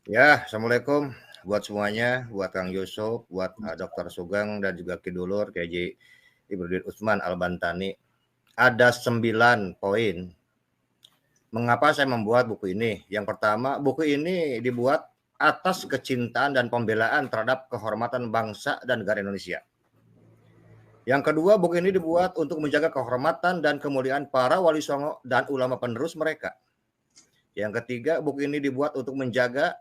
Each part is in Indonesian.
Ya, Assalamualaikum buat semuanya, buat Kang Yusuf, buat Dr. Sugeng dan juga Kidulur, KJ Ibrudin Utsman Al-Bantani. Ada 9 poin mengapa saya membuat buku ini. Yang pertama, buku ini dibuat atas kecintaan dan pembelaan terhadap kehormatan bangsa dan negara Indonesia. Yang kedua, buku ini dibuat untuk menjaga kehormatan dan kemuliaan para wali songo dan ulama penerus mereka. Yang ketiga, buku ini dibuat untuk menjaga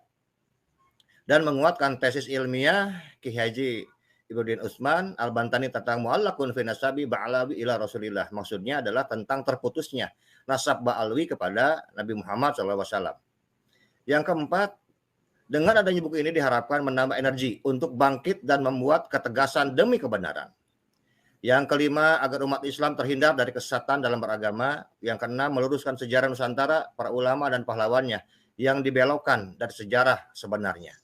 dan menguatkan tesis ilmiah Ki Haji Ibrudin Utsman Al-Bantani tentang mu'allaqun fi nasabi ba'alawi ila Rasulillah. Maksudnya adalah tentang terputusnya nasab Ba'alwi kepada Nabi Muhammad SAW. Yang keempat, dengan adanya buku ini diharapkan menambah energi untuk bangkit dan membuat ketegasan demi kebenaran. Yang kelima, agar umat Islam terhindar dari kesesatan dalam beragama. Yang keenam, meluruskan sejarah Nusantara, para ulama dan pahlawannya yang dibelokkan dari sejarah sebenarnya.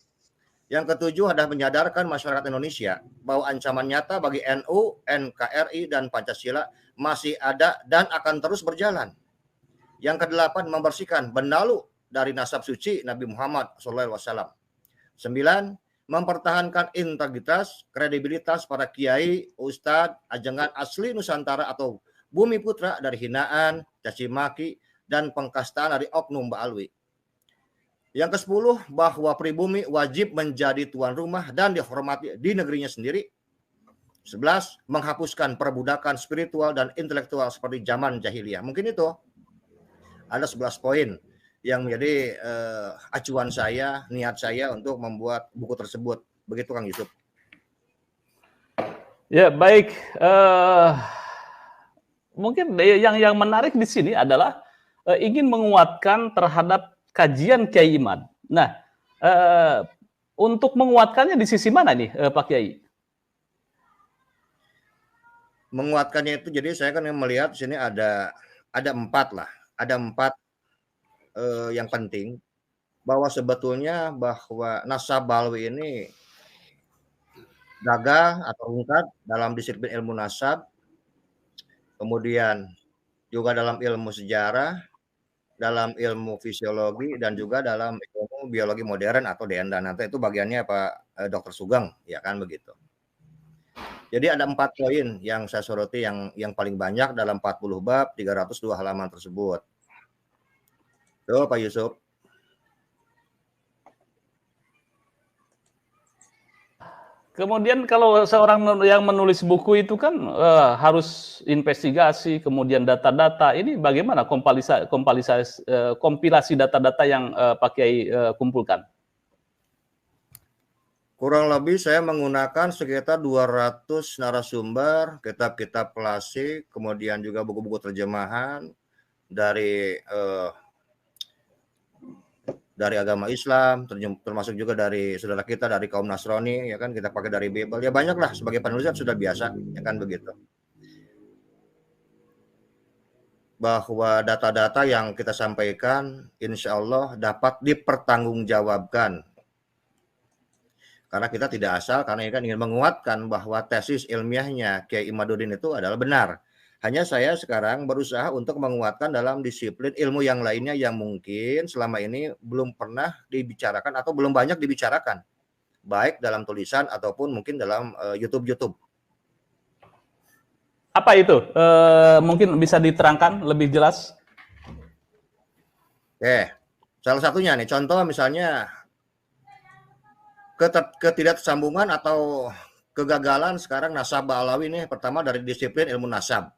Yang ketujuh adalah menyadarkan masyarakat Indonesia bahwa ancaman nyata bagi NU, NKRI, dan Pancasila masih ada dan akan terus berjalan. Yang kedelapan, membersihkan benalu dari nasab suci Nabi Muhammad SAW. 9, mempertahankan integritas, kredibilitas para kiai, ustadz, ajengan asli Nusantara atau bumi putra dari hinaan, caci maki, dan pengkastaan dari oknum Ba'alwi. Yang ke-10, bahwa pribumi wajib menjadi tuan rumah dan dihormati di negerinya sendiri. 11, menghapuskan perbudakan spiritual dan intelektual seperti zaman jahiliyah. Mungkin itu ada 11 poin yang menjadi acuan saya, niat saya untuk membuat buku tersebut. Begitu Kang Yusuf. Ya, baik. Mungkin yang menarik di sini adalah ingin menguatkan terhadap kajian Kiai Iman. Nah, untuk menguatkannya di sisi mana nih, Pak Kiai? Menguatkannya itu, jadi saya kan melihat di sini ada 4 lah, ada 4 yang penting, bahwa sebetulnya bahwa nasab Ba'alwi ini gagah atau rungkat dalam disiplin ilmu nasab, kemudian juga dalam ilmu sejarah, dalam ilmu fisiologi, dan juga dalam ilmu biologi modern atau DND. Nanti itu bagiannya Pak Dr. Sugeng, ya kan begitu. Jadi ada 4 poin yang saya soroti yang paling banyak dalam 40 bab, 302 halaman tersebut. Tuh Pak Yusuf. Kemudian kalau seorang yang menulis buku itu kan harus investigasi, kemudian data-data. Ini bagaimana kompilasi data-data yang Pak Kiai kumpulkan? Kurang lebih saya menggunakan sekitar 200 narasumber, kitab-kitab klasik, kemudian juga buku-buku terjemahan dari agama Islam, termasuk juga dari saudara kita dari kaum Nasrani, ya kan, kita pakai dari Bible, ya banyak lah, sebagai penulis sudah biasa, ya kan begitu. Bahwa data-data yang kita sampaikan insya Allah dapat dipertanggungjawabkan. Karena kita tidak asal, karena ini kan ingin menguatkan bahwa tesis ilmiahnya Kiai Imaduddin itu adalah benar. Hanya saya sekarang berusaha untuk menguatkan dalam disiplin ilmu yang lainnya yang mungkin selama ini belum pernah dibicarakan atau belum banyak dibicarakan. Baik dalam tulisan ataupun mungkin dalam YouTube. Apa itu? Mungkin bisa diterangkan lebih jelas? Oke, salah satunya nih, contoh misalnya ketidaksambungan atau kegagalan sekarang nasab Ba'alawi ini pertama dari disiplin ilmu nasab.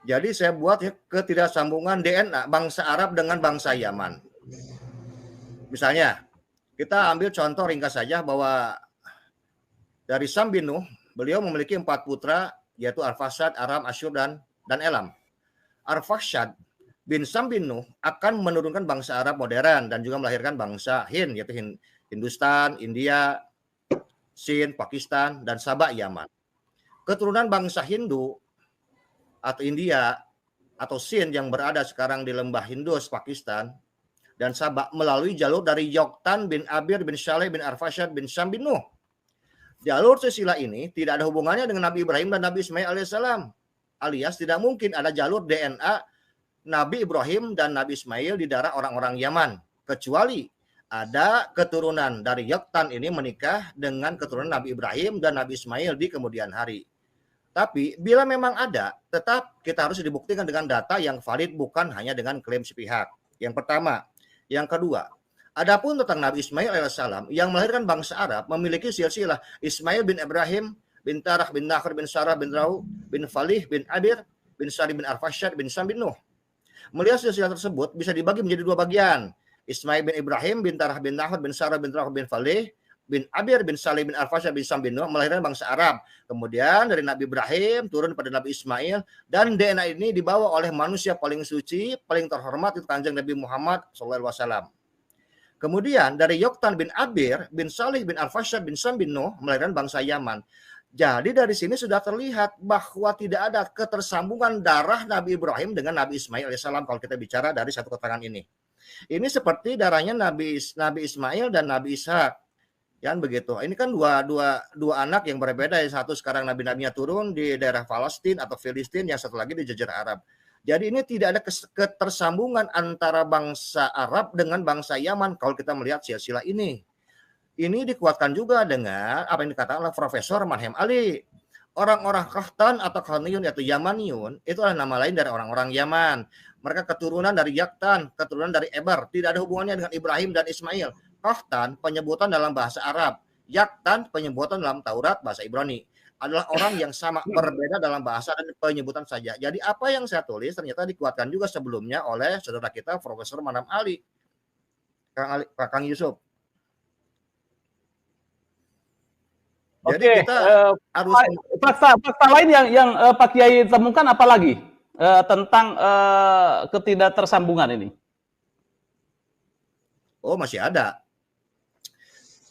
Jadi saya buat ya ketidaksambungan DNA bangsa Arab dengan bangsa Yaman. Misalnya, kita ambil contoh ringkas saja bahwa dari Sam bin Nuh, beliau memiliki 4 putra, yaitu Arfaksad, Aram, Asyur, dan Elam. Arfaksad bin Sam bin Nuh akan menurunkan bangsa Arab modern dan juga melahirkan bangsa Hind, yaitu Hindustan, India, Sind, Pakistan, dan Sabah, Yaman. Keturunan bangsa Hindu atau India atau Sind yang berada sekarang di lembah Hindus, Pakistan, dan Sabah melalui jalur dari Yoktan bin Abir bin Saleh bin Arfasyad bin Sam bin Nuh. Jalur silsilah ini tidak ada hubungannya dengan Nabi Ibrahim dan Nabi Ismail alaihissalam. Alias tidak mungkin ada jalur DNA Nabi Ibrahim dan Nabi Ismail di darah orang-orang Yaman. Kecuali ada keturunan dari Yoktan ini menikah dengan keturunan Nabi Ibrahim dan Nabi Ismail di kemudian hari. Tapi bila memang ada, tetap kita harus dibuktikan dengan data yang valid, bukan hanya dengan klaim sepihak. Yang pertama. Yang kedua, adapun tentang Nabi Ismail alaihissalam yang melahirkan bangsa Arab memiliki silsilah Ismail bin Ibrahim bin Tarah bin Nakhar bin Sarah bin Rau bin Falih bin Abir bin Sari bin Arfashad bin Sam bin Nuh. Melihat silsilah tersebut bisa dibagi menjadi dua bagian. Ismail bin Ibrahim bin Tarah bin Nahud bin Sarah bin Rauh bin Falih bin Abir bin Salih bin Arfashad bin Sam bin Nuh melahirkan bangsa Arab. Kemudian dari Nabi Ibrahim turun pada Nabi Ismail, dan DNA ini dibawa oleh manusia paling suci, paling terhormat itu Kanjeng Nabi Muhammad SAW. Kemudian dari Yoktan bin Abir bin Salih bin Arfashad bin Sam bin Nuh melahirkan bangsa Yaman. Jadi dari sini sudah terlihat bahwa tidak ada ketersambungan darah Nabi Ibrahim dengan Nabi Ismail alaihissalam kalau kita bicara dari satu keterangan ini. Ini seperti darahnya Nabi Ismail dan Nabi Ishak, kan begitu. Ini kan dua anak yang berbeda. Yang satu sekarang nabi-nabinya turun di daerah Palestina atau Filistin, yang satu lagi di Jazirah Arab. Jadi ini tidak ada ketersambungan antara bangsa Arab dengan bangsa Yaman kalau kita melihat silsilah ini. Ini dikuatkan juga dengan apa yang dikatakan oleh Profesor Manhem Ali. Orang-orang Kahtan atau Khaniyun yaitu Yamaniyun itu adalah nama lain dari orang-orang Yaman. Mereka keturunan dari Yaktan, keturunan dari Eber, tidak ada hubungannya dengan Ibrahim dan Ismail. Kahtan penyebutan dalam bahasa Arab, Yaktan penyebutan dalam Taurat bahasa Ibrani. Adalah orang yang sama, berbeda dalam bahasa dan penyebutan saja. Jadi apa yang saya tulis ternyata dikuatkan juga sebelumnya oleh saudara kita Profesor Manhem Ali, Kang Yusuf. Jadi kita harus fakta lain yang Pak Kiai temukan apa lagi tentang ketidaktersambungan ini? Oh, masih ada.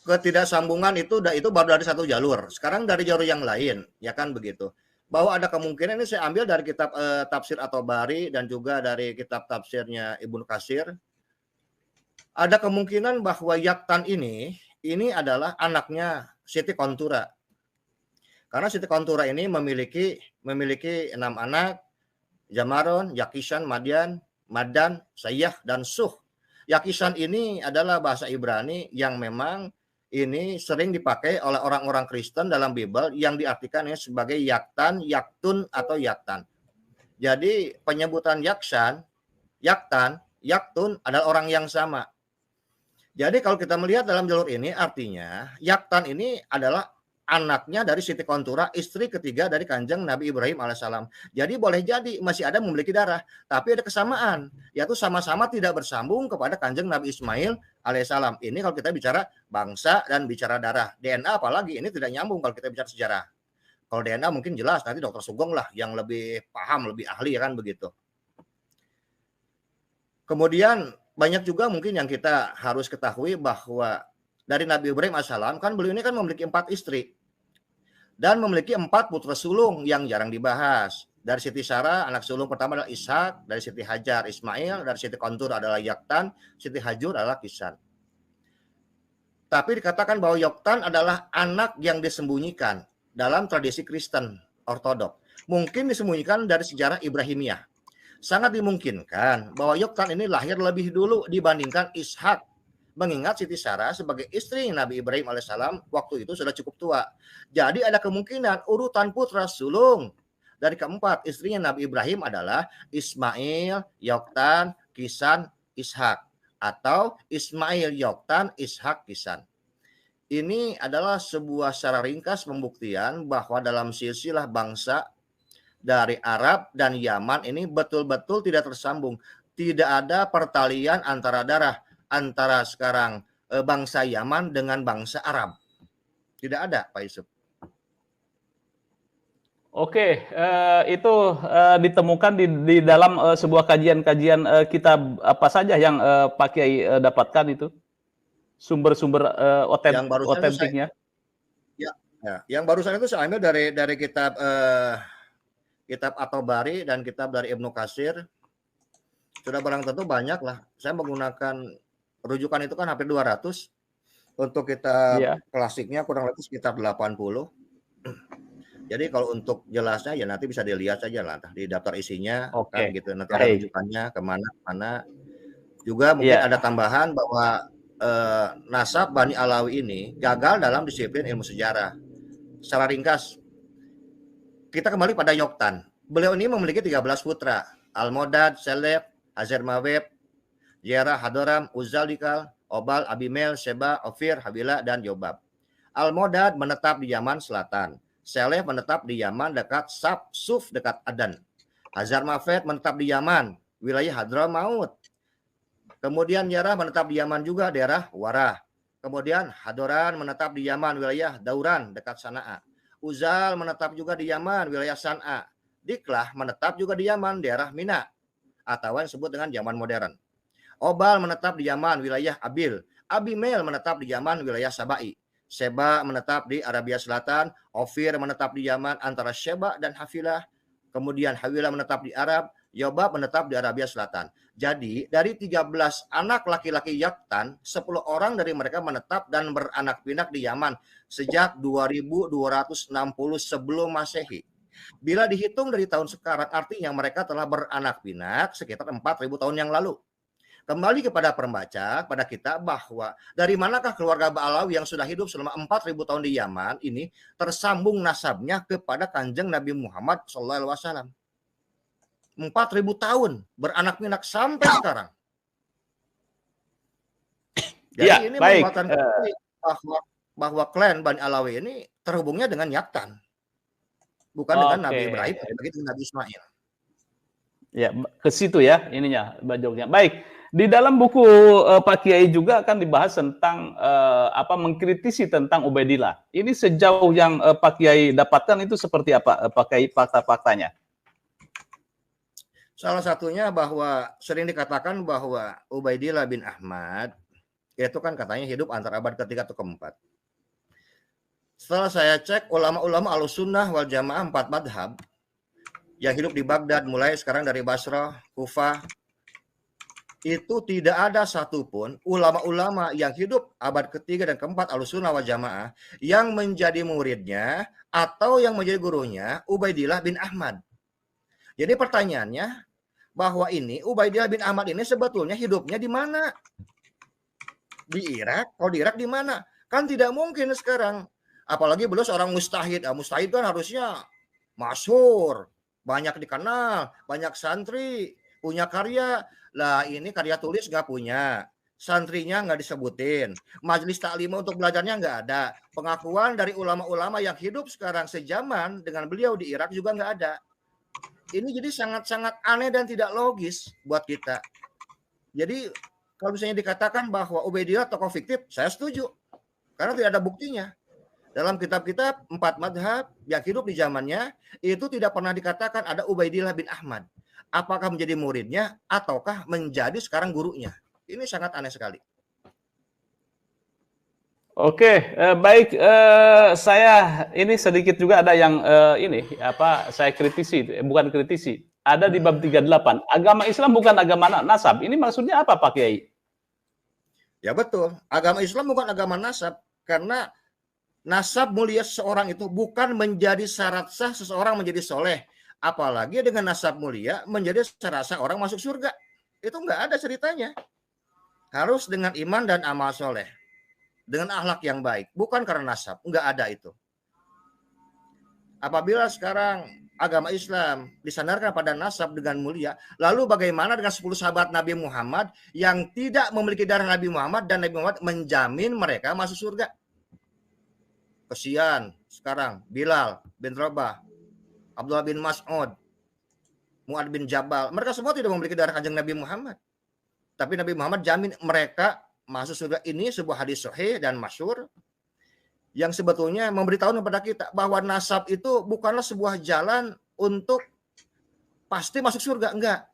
Ketidaksambungan itu baru dari satu jalur. Sekarang dari jalur yang lain, ya kan begitu. Bahwa ada kemungkinan, ini saya ambil dari kitab tafsir At-Tabari dan juga dari kitab tafsirnya Ibnu Katsir. Ada kemungkinan bahwa Yaktan ini adalah anaknya Siti Kontura. Karena Siti Kontura ini memiliki 6 anak, Jamaron, Yakisan, Madan, Sayyah, dan Suh. Yakisan ini adalah bahasa Ibrani yang memang ini sering dipakai oleh orang-orang Kristen dalam Bible yang diartikan sebagai Yaktan, Yaktun, atau Yaktan. Jadi penyebutan Yaksan, Yaktan, Yaktun adalah orang yang sama. Jadi kalau kita melihat dalam jalur ini artinya Yaktan ini adalah anaknya dari Siti Kontura, istri ketiga dari Kanjeng Nabi Ibrahim alaihissalam. Jadi boleh jadi masih ada memiliki darah, tapi ada kesamaan, yaitu sama-sama tidak bersambung kepada Kanjeng Nabi Ismail alaihissalam. Ini kalau kita bicara bangsa dan bicara darah. DNA apalagi ini tidak nyambung kalau kita bicara sejarah. Kalau DNA mungkin jelas, nanti Dokter Sugeng lah yang lebih paham, lebih ahli, ya kan begitu. Kemudian banyak juga mungkin yang kita harus ketahui bahwa dari Nabi Ibrahim alaihissalam kan beliau ini kan memiliki 4 istri dan memiliki 4 putra sulung yang jarang dibahas. Dari Siti Sarah anak sulung pertama adalah Ishak, dari Siti Hajar Ismail, dari Siti Kontur adalah Yaktan, Siti Hajur adalah Kisan. Tapi dikatakan bahwa Yoktan adalah anak yang disembunyikan dalam tradisi Kristen Ortodok. Mungkin disembunyikan dari sejarah Ibrahimiyah. Sangat dimungkinkan bahwa Yoktan ini lahir lebih dulu dibandingkan Ishak. Mengingat Siti Sarah sebagai istri Nabi Ibrahim alaihissalam waktu itu sudah cukup tua. Jadi ada kemungkinan urutan putra sulung dari keempat istrinya Nabi Ibrahim adalah Ismail, Yoktan, Kisan, Ishak. Atau Ismail, Yoktan, Ishak, Kisan. Ini adalah sebuah secara ringkas pembuktian bahwa dalam silsilah bangsa dari Arab dan Yaman ini betul-betul tidak tersambung. Tidak ada pertalian antara darah antara sekarang bangsa Yaman dengan bangsa Arab. Tidak ada, Pak Yusuf. Oke, itu ditemukan di dalam sebuah kajian-kajian kitab apa saja yang Pak Kiai dapatkan itu? Sumber-sumber otentiknya? Yang barusan itu saya ambil dari kitab kitab At-Tabari dan kitab dari Ibnu Katsir. Sudah barang tentu banyak lah. Saya menggunakan rujukan itu kan hampir 200. Untuk kitab klasiknya kurang lebih sekitar 80. Jadi kalau untuk jelasnya ya nanti bisa dilihat saja lah di daftar isinya kan gitu. Nanti ada rujukannya kemana-mana. Juga mungkin ada tambahan bahwa nasab Bani Alawi ini gagal dalam disiplin ilmu sejarah. Secara ringkas, kita kembali pada Yoktan. Beliau ini memiliki 13 putra, Al-Modad, Selef, Azermawet, Zerah, Hadoram, Uzalikal, Obal, Abimel, Sheba, Ofir, Habila, dan Yobab. Al-Modad menetap di Yaman Selatan. Selef menetap di Yaman dekat Suf dekat Adan. Azermawet menetap di Yaman, wilayah Hadramaut. Kemudian Zerah menetap di Yaman juga, daerah Warah. Kemudian Hadoran menetap di Yaman, wilayah Dauran dekat Sana'a. Uzal menetap juga di Yaman, wilayah San'a. Diklah menetap juga di Yaman, daerah Mina, atau yang disebut dengan Yaman modern. Obal menetap di Yaman, wilayah Abil. Abimel menetap di Yaman, wilayah Sabai. Sheba menetap di Arabia Selatan. Ofir menetap di Yaman antara Sheba dan Hafilah. Kemudian Hawilah menetap di Arab. Yobab menetap di Arabia Selatan. Jadi dari 13 anak laki-laki Yoktan, 10 orang dari mereka menetap dan beranak pinak di Yaman sejak 2260 sebelum Masehi. Bila dihitung dari tahun sekarang, artinya mereka telah beranak pinak sekitar 4.000 tahun yang lalu. Kembali kepada pembaca, pada kita, bahwa dari manakah keluarga Ba'alawi yang sudah hidup selama 4.000 tahun di Yaman ini tersambung nasabnya kepada Kanjeng Nabi Muhammad SAW. 4.000 tahun beranak pinak sampai sekarang. Jadi Ya, ini baik. menguatkan bahwa klan Bani Alawi ini terhubungnya dengan Yaktan, bukan dengan Nabi Ibrahim, apalagi dengan Nabi Ismail. Ya, ke situ ya ininya bajoknya. Baik, di dalam buku Pak Kiai juga akan dibahas tentang mengkritisi tentang Ubaidillah. Ini sejauh yang Pak Kiai dapatkan itu seperti apa Pak Kiai fakta-faktanya? Salah satunya bahwa sering dikatakan bahwa Ubaidillah bin Ahmad itu kan katanya hidup antara abad ketiga atau keempat. Setelah saya cek ulama-ulama Ahlussunnah wal Jamaah 4 madhab yang hidup di Baghdad, mulai sekarang dari Basrah, Kufah, itu tidak ada satupun ulama-ulama yang hidup abad ketiga dan keempat Ahlussunnah wal Jamaah yang menjadi muridnya atau yang menjadi gurunya Ubaidillah bin Ahmad. Jadi pertanyaannya, bahwa ini Ubaidillah bin Ahmad ini sebetulnya hidupnya di mana? Di Irak? Kalau di Irak di mana? Kan tidak mungkin sekarang. Apalagi beliau seorang mustahid. Mustahid kan harusnya masyhur, banyak dikenal, banyak santri, punya karya. Lah ini karya tulis nggak punya, santrinya nggak disebutin, majelis taklim untuk belajarnya nggak ada, pengakuan dari ulama-ulama yang hidup sekarang sejaman dengan beliau di Irak juga nggak ada. Ini jadi sangat-sangat aneh dan tidak logis buat kita. Jadi kalau misalnya dikatakan bahwa Ubaidillah tokoh fiktif, saya setuju. Karena tidak ada buktinya. Dalam kitab-kitab 4 madhab yang hidup di zamannya, itu tidak pernah dikatakan ada Ubaidillah bin Ahmad. Apakah menjadi muridnya ataukah menjadi sekarang gurunya. Ini sangat aneh sekali. Oke, baik. Saya ini sedikit juga ada yang saya kritisi, bukan kritisi. Ada di bab 38. Agama Islam bukan agama nasab. Ini maksudnya apa, Pak Kiai? Ya betul. Agama Islam bukan agama nasab, karena nasab mulia seseorang itu bukan menjadi syarat sah seseorang menjadi soleh. Apalagi dengan nasab mulia menjadi syarat sah orang masuk surga. Itu nggak ada ceritanya. Harus dengan iman dan amal soleh. Dengan akhlak yang baik, bukan karena nasab, nggak ada itu. Apabila sekarang agama Islam disandarkan pada nasab dengan mulia, lalu bagaimana dengan 10 sahabat Nabi Muhammad yang tidak memiliki darah Nabi Muhammad dan Nabi Muhammad menjamin mereka masuk surga? Kesian sekarang Bilal bin Rabah, Abdullah bin Mas'ud, Mu'ad bin Jabal, mereka semua tidak memiliki darah kanjeng Nabi Muhammad. Tapi Nabi Muhammad jamin mereka masuk surga. Ini sebuah hadis sahih dan masyhur yang sebetulnya memberitahu kepada kita bahwa nasab itu bukanlah sebuah jalan untuk pasti masuk surga, enggak.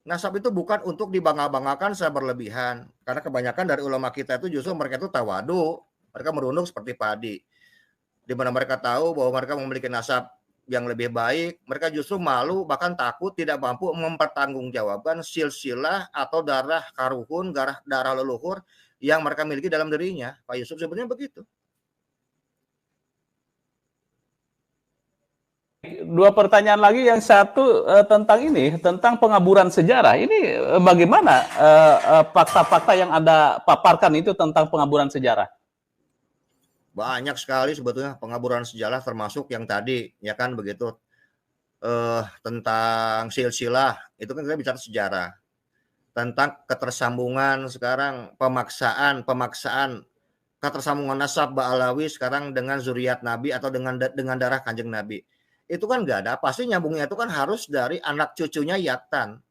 Nasab itu bukan untuk dibangga-banggakan secara berlebihan, karena kebanyakan dari ulama kita itu justru mereka itu tawadu, mereka merunduk seperti padi, di mana mereka tahu bahwa mereka memiliki nasab yang lebih baik, mereka justru malu, bahkan takut tidak mampu mempertanggungjawabkan silsilah atau darah karuhun, darah leluhur yang mereka miliki dalam dirinya. Pak Yusuf sebenarnya begitu. dua pertanyaan lagi. Yang satu tentang ini, tentang pengaburan sejarah. Ini bagaimana fakta-fakta yang Anda paparkan itu tentang pengaburan sejarah? Banyak sekali sebetulnya pengaburan sejarah, termasuk yang tadi, ya kan begitu, tentang silsilah, itu kan kita bicara sejarah. Tentang ketersambungan sekarang, pemaksaan ketersambungan nasab Ba'alawi sekarang dengan zuriat Nabi atau dengan darah Kanjeng Nabi. Itu kan nggak ada, pasti nyambungnya itu kan harus dari anak cucunya Yaktan.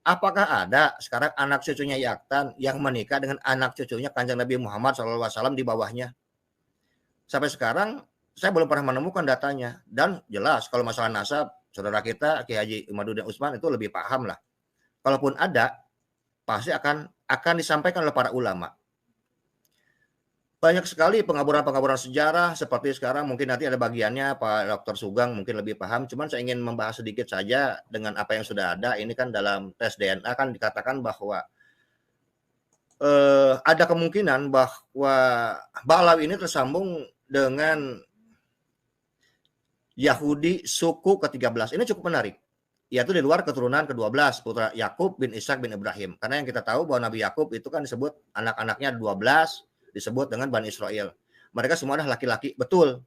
Apakah ada sekarang anak cucunya Yaktan yang menikah dengan anak cucunya Kanjeng Nabi Muhammad SAW di bawahnya? Sampai sekarang saya belum pernah menemukan datanya. Dan jelas kalau masalah nasab, saudara kita Ki Haji Imaduddin Utsman itu lebih paham lah. Kalaupun ada, pasti akan disampaikan oleh para ulama. Banyak sekali pengaburan-pengaburan sejarah seperti sekarang, mungkin nanti ada bagiannya Pak Dr. Sugeng mungkin lebih paham, cuman saya ingin membahas sedikit saja dengan apa yang sudah ada. Ini kan dalam tes DNA kan dikatakan bahwa ada kemungkinan bahwa Ba'alawi ini tersambung dengan Yahudi suku ke-13. Ini cukup menarik. Yaitu di luar keturunan ke-12 putra Yakub bin Ishak bin Ibrahim. Karena yang kita tahu bahwa Nabi Yakub itu kan disebut anak-anaknya 12 disebut dengan Bani Israel. Mereka semua adalah laki-laki, betul.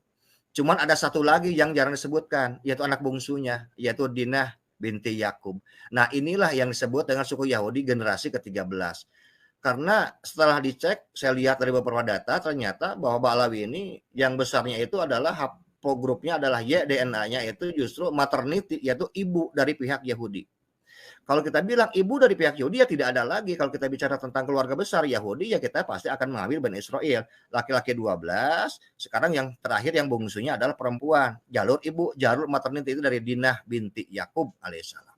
Cuman ada satu lagi yang jarang disebutkan, yaitu anak bungsunya, yaitu Dinah binti Yakub. Nah, inilah yang disebut dengan suku Yahudi generasi ke-13. Karena setelah dicek, saya lihat dari beberapa data, ternyata bahwa Ba'alawi ini yang besarnya itu adalah haplogrupnya adalah Y, DNA-nya itu justru maternity, yaitu ibu dari pihak Yahudi. Kalau kita bilang ibu dari pihak Yahudi, ya tidak ada lagi. Kalau kita bicara tentang keluarga besar Yahudi, ya kita pasti akan mengambil Bani Israel. Laki-laki 12, sekarang yang terakhir yang bungsunya adalah perempuan. Jalur ibu, jalur maternity itu dari Dinah binti Yakub alaihissalam.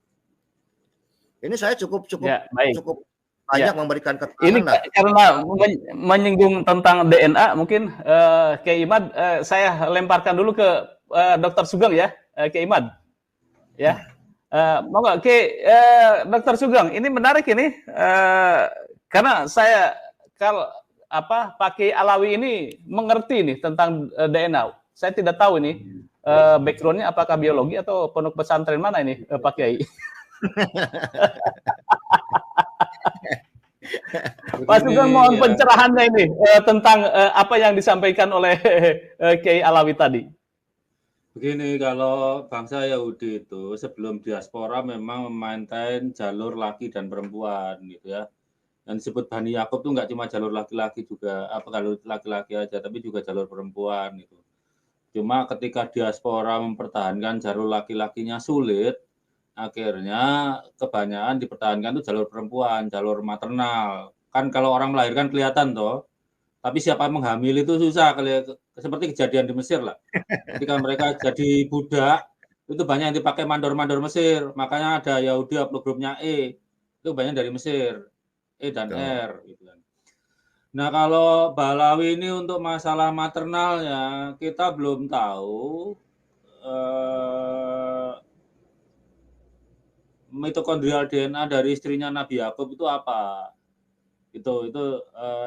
Ini saya cukup banyak memberikan keterangan. Ini karena menyinggung tentang DNA, mungkin Kiai Imad, saya lemparkan dulu ke Dr. Sugeng ya, Kiai Imad. Ya. Mau nggak Dr. Sugeng, ini menarik ini karena saya kalau pakai Alawi ini mengerti nih tentang DNA. Saya tidak tahu ini backgroundnya apakah biologi atau pondok pesantren mana ini Pak Kiai. Pak Sugeng mohon pencerahannya ini tentang apa yang disampaikan oleh Kiai Alawi tadi. Begini, kalau bangsa Yahudi itu sebelum diaspora memang memaintain jalur laki dan perempuan gitu ya. Dan disebut Bani Yakub itu nggak cuma jalur laki-laki juga, jalur laki-laki aja, tapi juga jalur perempuan gitu. Cuma ketika diaspora mempertahankan jalur laki-lakinya sulit, akhirnya kebanyakan dipertahankan itu jalur perempuan, jalur maternal. Kan kalau orang melahirkan kelihatan toh. Tapi siapa yang menghamil itu susah, seperti kejadian di Mesir lah. Ketika mereka jadi budak, itu banyak yang dipakai mandor-mandor Mesir. Makanya ada Yahudi haplogrupnya E, itu banyak dari Mesir, E dan R. Gitu kan. Nah kalau Ba'alawi ini untuk masalah maternalnya, kita belum tahu mitokondrial DNA dari istrinya Nabi Yakub itu apa.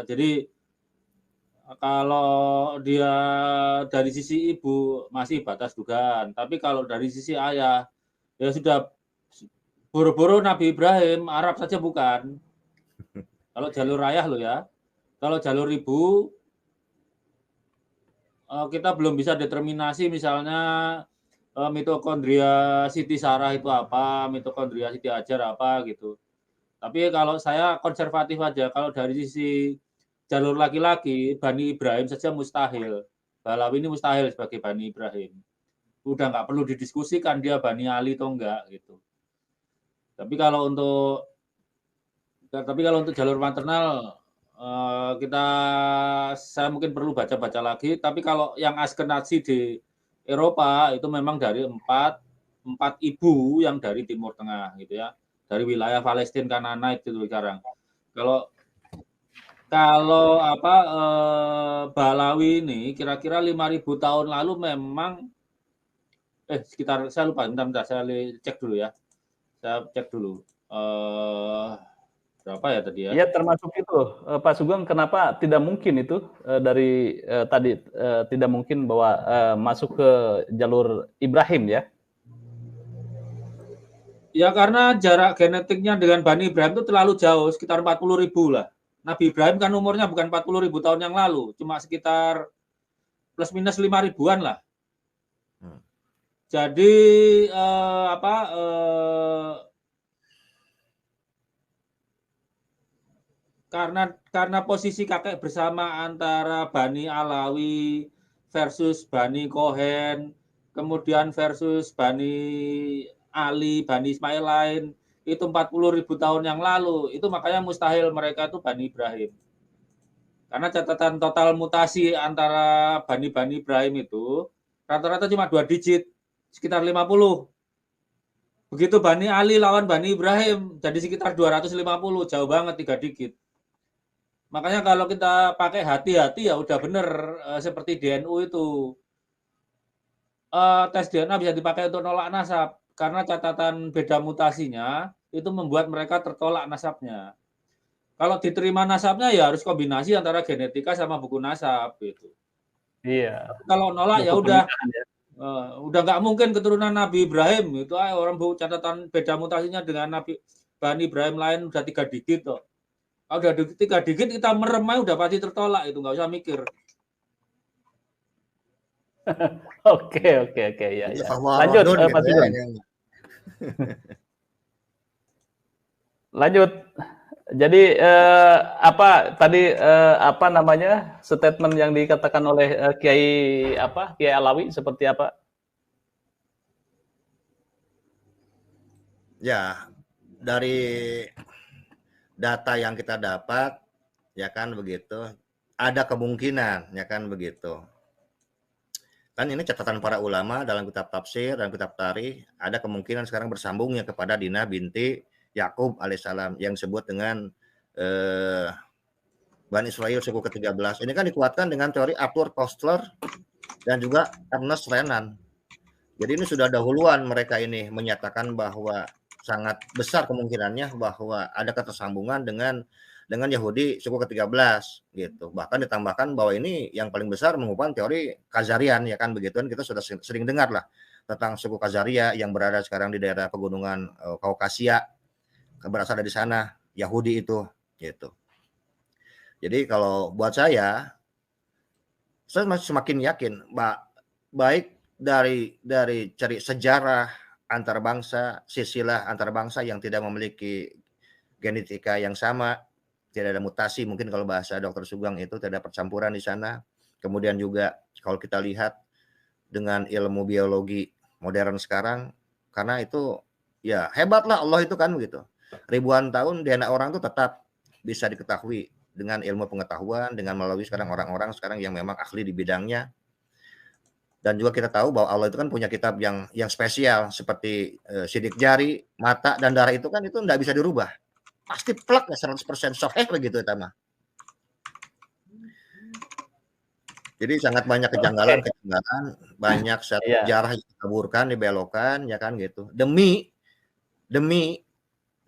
Jadi kalau dia dari sisi ibu masih batas dugaan, tapi kalau dari sisi ayah ya sudah boro-boro Nabi Ibrahim, Arab saja bukan. Kalau jalur ayah loh ya. Kalau jalur ibu kita belum bisa determinasi misalnya mitokondria Siti Sarah itu apa, mitokondria Siti Hajar apa gitu. Tapi kalau saya konservatif aja, kalau dari sisi jalur laki-laki, Bani Ibrahim saja mustahil. Ba'alawi ini mustahil sebagai Bani Ibrahim. Udah nggak perlu didiskusikan dia Bani Ali atau enggak gitu. Tapi kalau untuk jalur maternal saya mungkin perlu baca-baca lagi. Tapi kalau yang Askenazi di Eropa itu memang dari empat ibu yang dari Timur Tengah gitu ya, dari wilayah Palestina Kanaanite itu sekarang. Kalau Ba'alawi ini kira-kira 5.000 tahun lalu memang sekitar, saya lupa, bentar saya cek dulu ya. Saya cek dulu. Berapa ya tadi ya? Ya termasuk itu Pak Sugeng, kenapa tidak mungkin itu dari tadi tidak mungkin bahwa masuk ke jalur Ibrahim ya? Ya karena jarak genetiknya dengan Bani Ibrahim itu terlalu jauh, sekitar 40.000 lah. Nabi Ibrahim kan umurnya bukan 40.000 tahun yang lalu, cuma sekitar plus minus 5 ribuan lah. Jadi karena posisi kakek bersama antara Bani Alawi versus Bani Kohen, kemudian versus Bani Ali, Bani Ismail lain, itu 40.000 tahun yang lalu, itu makanya mustahil mereka itu Bani Ibrahim. Karena catatan total mutasi antara Bani Ibrahim itu rata-rata cuma 2 digit, sekitar 50. Begitu Bani Ali lawan Bani Ibrahim, jadi sekitar 250, jauh banget 3 digit. Makanya kalau kita pakai hati-hati ya udah bener, seperti DNU itu. Tes DNA bisa dipakai untuk nolak nasab, karena catatan beda mutasinya itu membuat mereka tertolak nasabnya. Kalau diterima nasabnya ya harus kombinasi antara genetika sama buku nasab gitu. Iya. Kalau nolak ya Buku udah, pernikahan ya. udah nggak mungkin keturunan Nabi Ibrahim itu orang catatan beda mutasinya dengan Bani Ibrahim lain udah 3 digit kok. Kalau udah 3 digit kita merem aja udah pasti tertolak itu, nggak usah mikir. Oke ya. Lanjut Pak Sugeng. Lanjut. Jadi apa tadi apa namanya statement yang dikatakan oleh Kiai Alawi seperti apa? Ya, dari data yang kita dapat, ya kan begitu, ada kemungkinan, ya kan begitu. Kan ini catatan para ulama dalam kitab tafsir dan kitab tarikh, ada kemungkinan sekarang bersambungnya kepada Dinah binti Yakub alaihissalam yang disebut dengan Bani Israel suku ke-13. Ini kan dikuatkan dengan teori Arthur Koestler dan juga Ernest Renan. Jadi ini sudah dahuluan mereka ini menyatakan bahwa sangat besar kemungkinannya bahwa ada ketersambungan dengan Yahudi suku ke-13 gitu. Bahkan ditambahkan bahwa ini yang paling besar merupakan teori Khazarian, ya kan begitu kan, kita sudah sering dengar lah tentang suku Khazaria yang berada sekarang di daerah pegunungan Kaukasia, berasal dari sana Yahudi itu gitu. Jadi kalau buat saya masih semakin yakin baik dari cari sejarah antar bangsa, silsilah antar bangsa yang tidak memiliki genetika yang sama, tidak ada mutasi, mungkin kalau bahasa Dr. Sugeng itu tidak ada percampuran di sana. Kemudian juga kalau kita lihat dengan ilmu biologi modern sekarang, karena itu ya hebatlah Allah itu kan begitu. Ribuan tahun DNA orang itu tetap bisa diketahui dengan ilmu pengetahuan, dengan melalui sekarang orang-orang sekarang yang memang ahli di bidangnya. Dan juga kita tahu bahwa Allah itu kan punya kitab yang spesial seperti sidik jari, mata dan darah itu kan itu enggak bisa dirubah. Pasti plek ya 100% sahih begitu ya mah. Jadi sangat banyak kejanggalan, banyak sejarah yang dikaburkan, dibelokkan ya kan gitu. Demi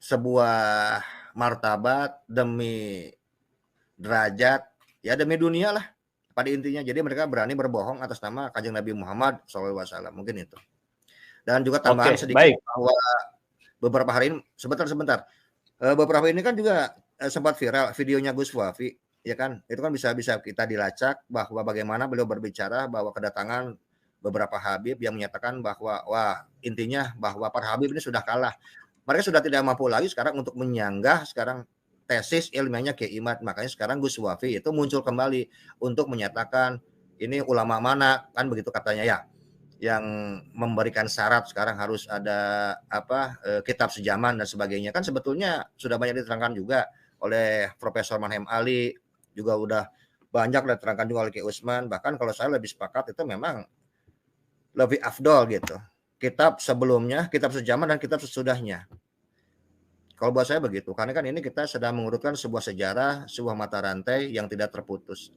sebuah martabat, demi derajat, ya demi dunia lah pada intinya. Jadi mereka berani berbohong atas nama Kanjeng Nabi Muhammad SAW, mungkin itu. Dan juga tambahan sedikit bahwa beberapa hari ini, sebentar. Beberapa ini kan juga sempat viral videonya Gus Wafi, ya kan? Itu kan bisa kita dilacak bahwa bagaimana beliau berbicara bahwa kedatangan beberapa habib yang menyatakan bahwa wah intinya bahwa para habib ini sudah kalah. Mereka sudah tidak mampu lagi sekarang untuk menyanggah sekarang tesis ilmiahnya Kiai Imad. Makanya sekarang Gus Wafi itu muncul kembali untuk menyatakan ini ulama mana kan begitu katanya ya, yang memberikan syarat sekarang harus ada kitab sejaman dan sebagainya. Kan sebetulnya sudah banyak diterangkan juga oleh Profesor Manhem Ali, juga udah banyak diterangkan juga oleh Kiai Usman. Bahkan kalau saya lebih sepakat itu memang lebih afdol gitu. Kitab sebelumnya, kitab sejaman dan kitab sesudahnya. Kalau buat saya begitu, karena kan ini kita sedang mengurutkan sebuah sejarah, sebuah mata rantai yang tidak terputus.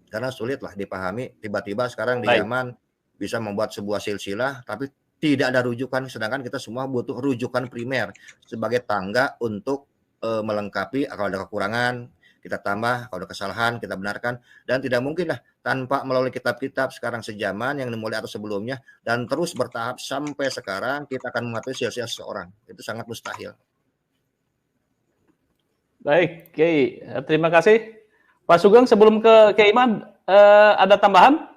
Karena sulit lah dipahami, tiba-tiba sekarang di Yaman bisa membuat sebuah silsilah, tapi tidak ada rujukan, sedangkan kita semua butuh rujukan primer sebagai tangga untuk melengkapi kalau ada kekurangan, kita tambah, kalau ada kesalahan kita benarkan, dan tidak mungkin lah tanpa melalui kitab-kitab sekarang sejaman yang dimulai atau sebelumnya dan terus bertahap sampai sekarang kita akan mengetahui sia-sia seseorang. Itu sangat mustahil. Baik, Kiai. Terima kasih. Pak Sugeng, sebelum ke Kiai Imam, ada tambahan?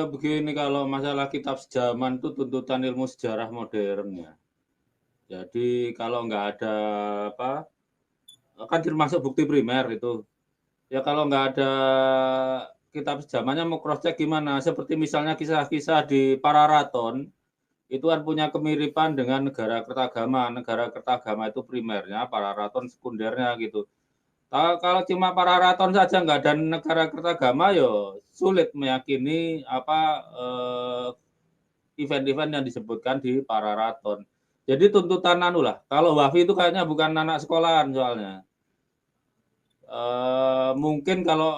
Begini, kalau masalah kitab sejaman itu tuntutan ilmu sejarah modern ya. Jadi kalau nggak ada apa, kan termasuk bukti primer itu. Ya kalau nggak ada kitab sejamannya mau cross check gimana? Seperti misalnya kisah-kisah di Pararaton itu kan punya kemiripan dengan negara Kertagama. Negara Kertagama itu primernya, Pararaton sekundernya gitu. Kalau cuma Pararaton saja nggak ada negara Kertagama, yo sulit meyakini apa event-event yang disebutkan di Pararaton. Jadi tuntutan anu lah. Kalau Wafi itu kayaknya bukan anak sekolahan soalnya. Mungkin kalau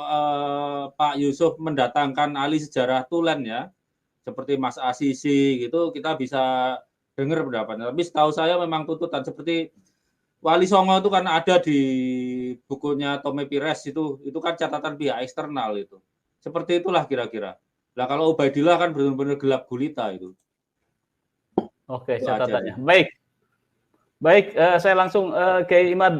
Pak Yusuf mendatangkan ahli sejarah Tulen ya, seperti Mas Asisi gitu, kita bisa dengar pendapatnya. Tapi setahu saya memang tuntutan seperti Wali Songo itu kan ada di bukunya Tome Pires itu kan catatan pihak eksternal itu. Seperti itulah kira-kira. Nah kalau Ubaidillah kan benar-benar gelap gulita itu. Oke, Itu catatannya. Baik, saya langsung Kiai Imad.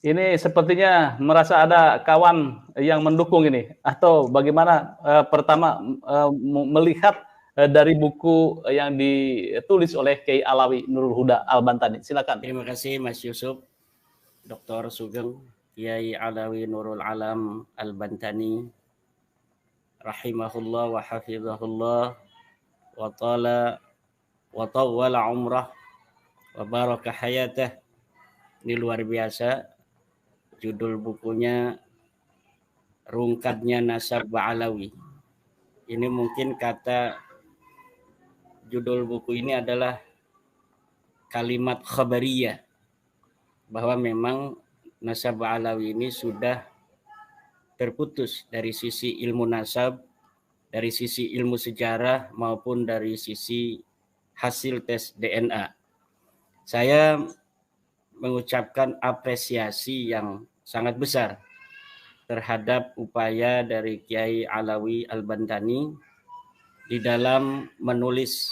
Ini sepertinya merasa ada kawan yang mendukung ini, atau bagaimana? Pertama melihat dari buku yang ditulis oleh Kiai Alawi Nurul Huda Al-Bantani. Silakan. Terima kasih Mas Yusuf, Dr. Sugeng, Kiai Alawi Nurul Alam Al-Bantani, rahimahullah wa hafizahullah wa tawwala umrah wa baraka hayatah. Ini luar biasa. Judul bukunya Rungkatnya Nasab Ba'alawi. Ini mungkin kata judul buku ini adalah kalimat khabariyah, bahwa memang nasab Ba'alawi ini sudah terputus dari sisi ilmu nasab, dari sisi ilmu sejarah maupun dari sisi hasil tes DNA. Saya mengucapkan apresiasi yang sangat besar terhadap upaya dari Kiai Alawi Al-Bantani di dalam menulis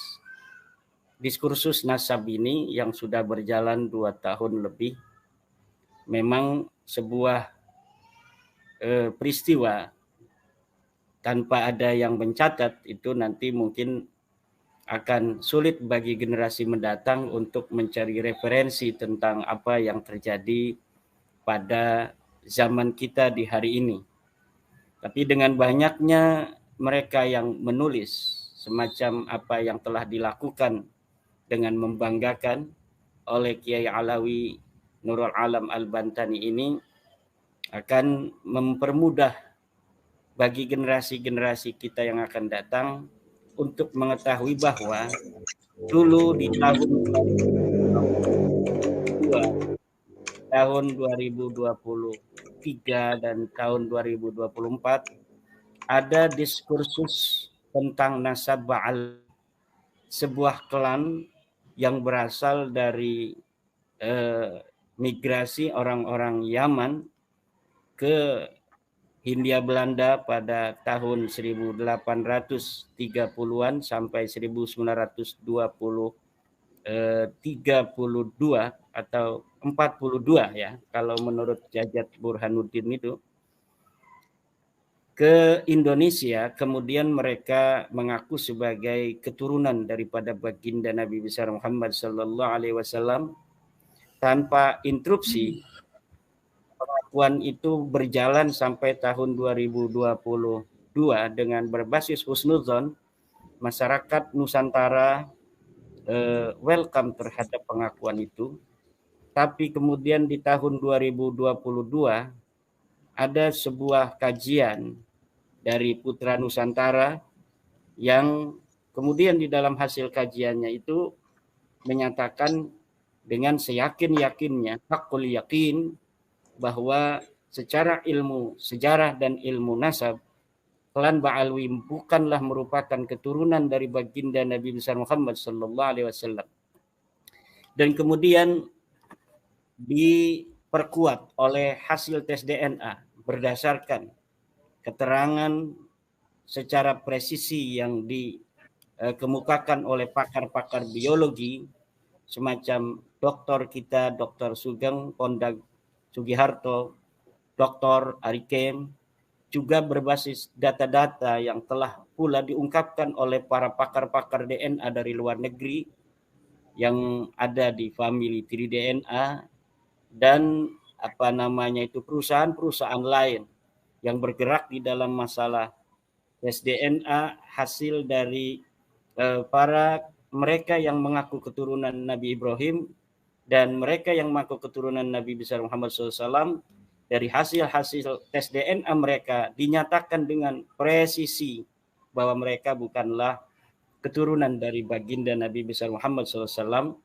diskursus nasab ini yang sudah berjalan 2 tahun lebih. Memang sebuah peristiwa tanpa ada yang mencatat itu nanti mungkin akan sulit bagi generasi mendatang untuk mencari referensi tentang apa yang terjadi pada zaman kita di hari ini. Tapi dengan banyaknya mereka yang menulis semacam apa yang telah dilakukan dengan membanggakan oleh Kiai Alawi Nurul Alam Al-Bantani ini akan mempermudah bagi generasi-generasi kita yang akan datang untuk mengetahui bahwa dulu di tahun 2023 dan tahun 2024 ada diskursus tentang nasab Ba'al, sebuah klan yang berasal dari migrasi orang-orang Yaman ke Hindia Belanda pada tahun 1830-an sampai 1932 atau 42 ya, kalau menurut Jajat Burhanuddin itu, ke Indonesia. Kemudian mereka mengaku sebagai keturunan daripada baginda Nabi besar Muhammad sallallahu alaihi wasallam. Tanpa interupsi, pengakuan itu berjalan sampai tahun 2022 dengan berbasis husnudzon. Masyarakat Nusantara welcome terhadap pengakuan itu. Tapi kemudian di tahun 2022 ada sebuah kajian dari Putra Nusantara yang kemudian di dalam hasil kajiannya itu menyatakan dengan seyakin-yakinnya, hakul yakin, bahwa secara ilmu sejarah dan ilmu nasab, klan Ba'alwi bukanlah merupakan keturunan dari baginda Nabi besar Muhammad sallallahu alaihi wasallam. Dan kemudian diperkuat oleh hasil tes DNA berdasarkan keterangan secara presisi yang dikemukakan oleh pakar-pakar biologi semacam doktor kita, Dr. Sugeng Pondag Sugiharto, Dr. Arikem, juga berbasis data-data yang telah pula diungkapkan oleh para pakar-pakar DNA dari luar negeri yang ada di Family Tree DNA dan perusahaan-perusahaan lain yang bergerak di dalam masalah tes DNA hasil dari para mereka yang mengaku keturunan Nabi Ibrahim dan mereka yang mengaku keturunan Nabi besar Muhammad SAW. Dari hasil-hasil tes DNA mereka dinyatakan dengan presisi bahwa mereka bukanlah keturunan dari baginda Nabi besar Muhammad SAW.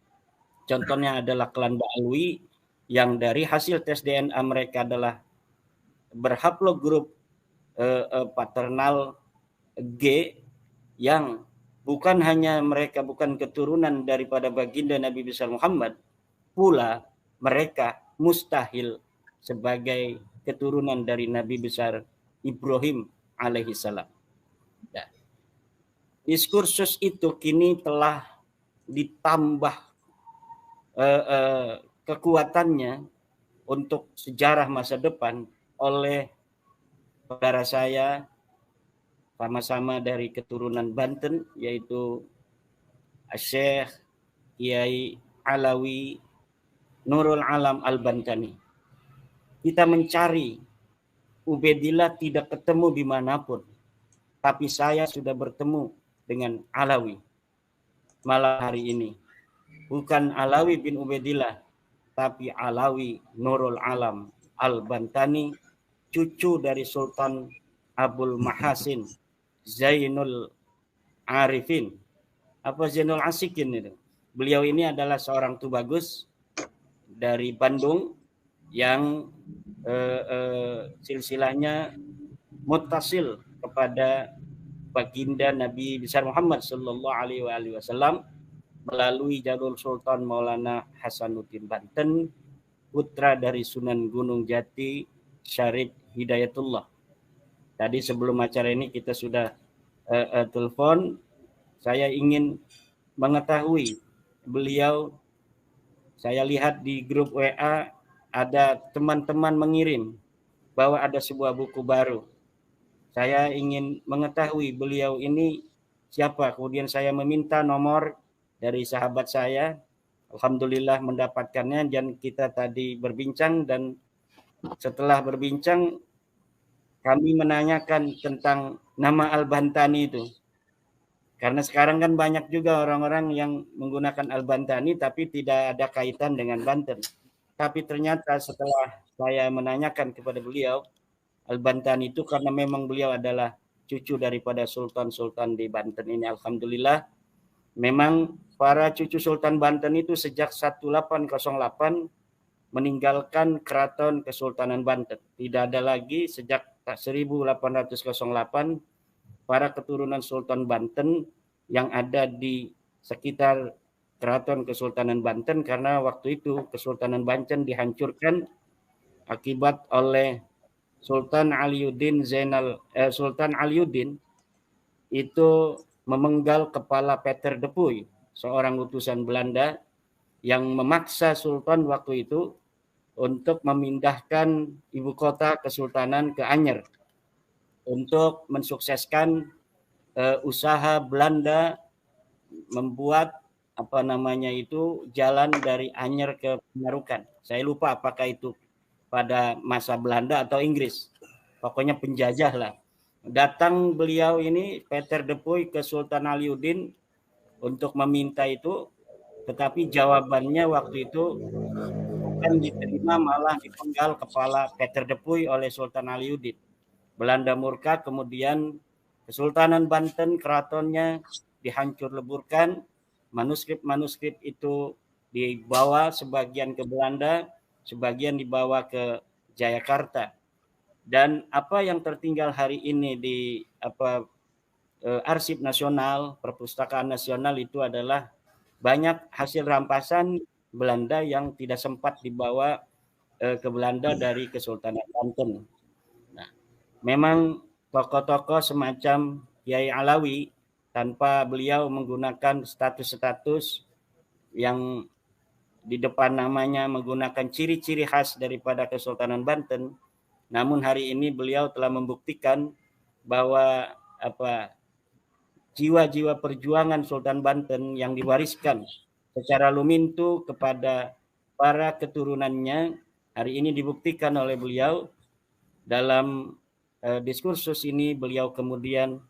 Contohnya adalah klan Ba'alwi yang dari hasil tes DNA mereka adalah berhaplogrup paternal G, yang bukan hanya mereka bukan keturunan daripada baginda Nabi besar Muhammad, pula mereka mustahil sebagai keturunan dari Nabi besar Ibrahim alaihissalam. Nah, diskursus itu kini telah ditambah kekuatannya untuk sejarah masa depan oleh saudara saya sama-sama dari keturunan Banten, yaitu Syekh Kiai Alawi Nurul Alam Al-Bantani. Kita mencari Ubaidillah tidak ketemu dimanapun, tapi saya sudah bertemu dengan Alawi malam hari ini. Bukan Alawi bin Ubaidillah, tapi Alawi Nurul Alam Al-Bantani, cucu dari Sultan Abul Mahasin Zainul Arifin, Zainul Asikin itu. Beliau ini adalah seorang tubagus dari Bandung yang silsilahnya muttasil kepada baginda Nabi besar Muhammad sallallahu alaihi wasallam melalui jalur Sultan Maulana Hasanuddin Banten, putra dari Sunan Gunung Jati Syarif Hidayatullah. Tadi sebelum acara ini kita sudah telepon. Saya ingin mengetahui beliau. Saya lihat di grup WA ada teman-teman mengirim bahwa ada sebuah buku baru. Saya ingin mengetahui beliau ini siapa. Kemudian saya meminta nomor dari sahabat saya. Alhamdulillah mendapatkannya dan kita tadi berbincang, dan setelah berbincang kami menanyakan tentang nama Al-Bantani itu. Karena sekarang kan banyak juga orang-orang yang menggunakan Al-Bantani tapi tidak ada kaitan dengan Banten. Tapi ternyata setelah saya menanyakan kepada beliau, Al-Bantani itu karena memang beliau adalah cucu daripada sultan-sultan di Banten ini. Alhamdulillah, memang para cucu Sultan Banten itu sejak 1808 meninggalkan keraton Kesultanan Banten. Tidak ada lagi sejak 1808 para keturunan Sultan Banten yang ada di sekitar keraton Kesultanan Banten, karena waktu itu Kesultanan Banten dihancurkan akibat oleh Sultan Aliuddin Sultan Aliuddin itu memenggal kepala Peter de Puy, seorang utusan Belanda yang memaksa Sultan waktu itu untuk memindahkan ibu kota Kesultanan ke Anyer untuk mensukseskan usaha Belanda membuat jalan dari Anyer ke Penyarukan. Saya lupa apakah itu pada masa Belanda atau Inggris. Pokoknya penjajah lah. Datang beliau ini Peter de Puy ke Sultan Aliuddin untuk meminta itu, tetapi jawabannya waktu itu bukan diterima, malah dipenggal kepala Peter de Puy oleh Sultan Aliuddin. Belanda murka, kemudian Kesultanan Banten keratonnya dihancur leburkan, manuskrip-manuskrip itu dibawa sebagian ke Belanda, sebagian dibawa ke Jayakarta. Dan apa yang tertinggal hari ini di Arsip Nasional, Perpustakaan Nasional itu adalah banyak hasil rampasan Belanda yang tidak sempat dibawa ke Belanda dari Kesultanan Banten. Nah, memang tokoh-tokoh semacam Kiai Alawi tanpa beliau menggunakan status-status yang di depan namanya menggunakan ciri-ciri khas daripada Kesultanan Banten, namun hari ini beliau telah membuktikan bahwa jiwa-jiwa perjuangan Sultan Banten yang diwariskan secara lumintu kepada para keturunannya hari ini dibuktikan oleh beliau. Dalam diskursus ini beliau kemudian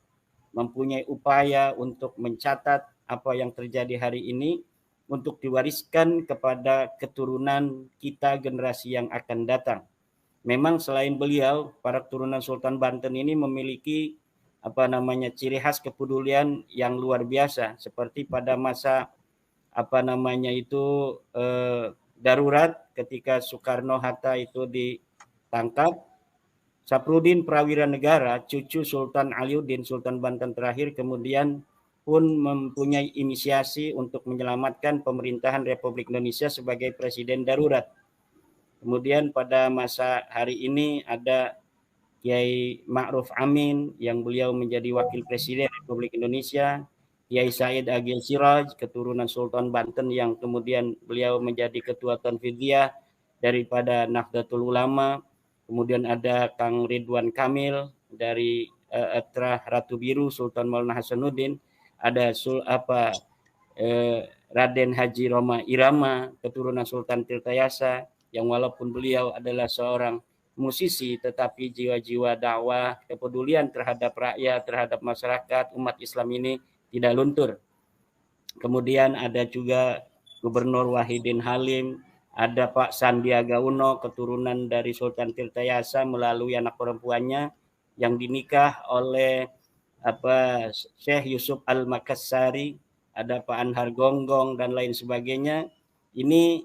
mempunyai upaya untuk mencatat apa yang terjadi hari ini untuk diwariskan kepada keturunan kita generasi yang akan datang. Memang selain beliau, para keturunan Sultan Banten ini memiliki ciri khas kepedulian yang luar biasa, seperti pada masa darurat ketika Soekarno-Hatta itu ditangkap, Sapruddin Prawira Negara, cucu Sultan Aliuddin, Sultan Banten terakhir, kemudian pun mempunyai inisiasi untuk menyelamatkan pemerintahan Republik Indonesia sebagai presiden darurat. Kemudian pada masa hari ini ada Kiai Ma'ruf Amin yang beliau menjadi wakil presiden Republik Indonesia, Kiai Said Agil Siraj, keturunan Sultan Banten yang kemudian beliau menjadi ketua Tanfidiyah daripada Nahdlatul Ulama. Kemudian ada Kang Ridwan Kamil dari Etrah Ratu Biru, Sultan Maulana Hasanuddin. Ada Raden Haji Roma Irama, keturunan Sultan Tirtayasa, yang walaupun beliau adalah seorang musisi, tetapi jiwa-jiwa dakwah, kepedulian terhadap rakyat, terhadap masyarakat, umat Islam ini tidak luntur. Kemudian ada juga Gubernur Wahidin Halim, ada Pak Sandiaga Uno, keturunan dari Sultan Tirtayasa melalui anak perempuannya yang dinikah oleh Syekh Yusuf Al-Makassari, ada Pak Anhar Gonggong dan lain sebagainya. Ini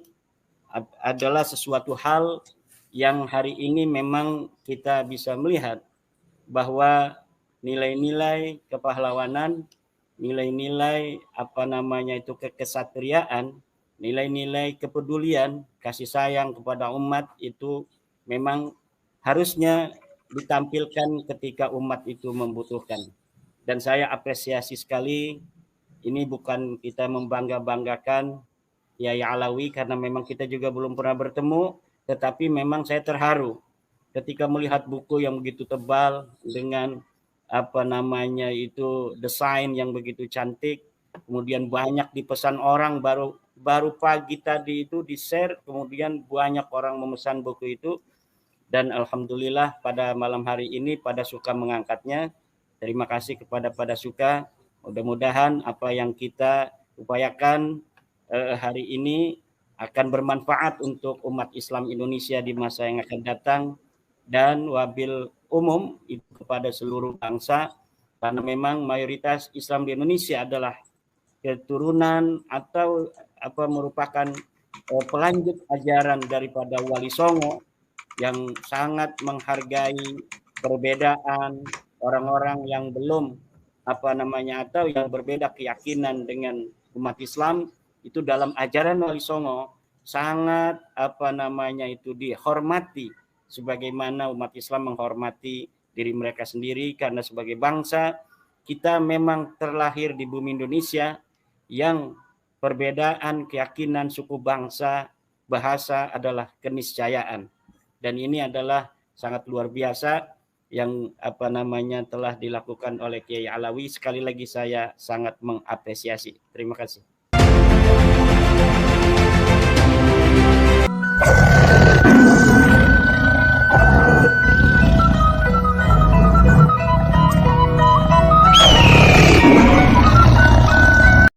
adalah sesuatu hal yang hari ini memang kita bisa melihat bahwa nilai-nilai kepahlawanan, nilai-nilai kekesatriaan, nilai-nilai kepedulian, kasih sayang kepada umat itu memang harusnya ditampilkan ketika umat itu membutuhkan. Dan saya apresiasi sekali, ini bukan kita membangga-banggakan Kiai Alawi karena memang kita juga belum pernah bertemu, tetapi memang saya terharu ketika melihat buku yang begitu tebal dengan desain yang begitu cantik, kemudian banyak dipesan orang, baru pagi tadi itu di-share, kemudian banyak orang memesan buku itu, dan alhamdulillah pada malam hari ini pada Suka mengangkatnya. Terima kasih kepada pada Suka. Mudah-mudahan apa yang kita upayakan hari ini akan bermanfaat untuk umat Islam Indonesia di masa yang akan datang, dan wabil umum itu kepada seluruh bangsa, karena memang mayoritas Islam di Indonesia adalah keturunan atau merupakan pelanjut ajaran daripada Wali Songo yang sangat menghargai perbedaan orang-orang yang belum atau yang berbeda keyakinan dengan umat Islam. Itu dalam ajaran Wali Songo sangat dihormati sebagaimana umat Islam menghormati diri mereka sendiri, karena sebagai bangsa kita memang terlahir di bumi Indonesia yang perbedaan keyakinan suku bangsa, bahasa adalah keniscayaan, dan ini adalah sangat luar biasa yang telah dilakukan oleh Kiai Alawi. Sekali lagi saya sangat mengapresiasi. Terima kasih.